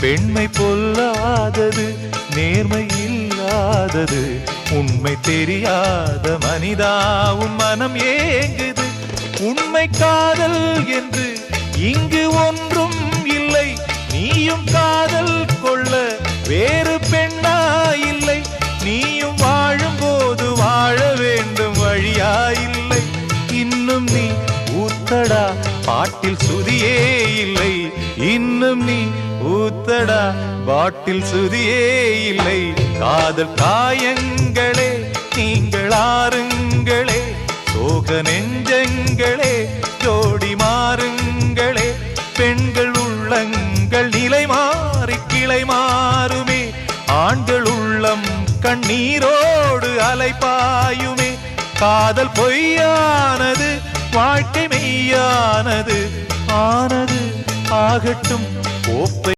பெண்மை பொல்லாதது, நேர்மை இல்லாதது, உண்மை தெரியாத மனிதாவும் மனம் ஏங்குது. உண்மை காதல் என்று இங்கு ஒன்றும் இல்லை. நீயும் காதல் கொள்ள வேறு பெண்ணா இல்லை. நீயும் வாழும் போது வாழ வேண்டும், வழியா இல்லை. இன்னும் நீ ஊத்தடா, பாட்டில் சுதியே இல்லை. இன்னும் நீ ஊத்தடா, பாட்டில் சுதியே இல்லை. காதல் காயங்களே நீங்கள் ஆறுங்களே, சோக நெஞ்சங்களே ஜோடி மாறுங்களே. பெண்கள் உள்ளங்கள் நிலை மாறி கிளை மாறுமே, ஆண்கள் உள்ளம் கண்ணீரோடு அலைப்பாயுமே. காதல் பொய்யானது, வாழ்க்கை மெய்யானது. ஆனது ஆகட்டும், கோப்பை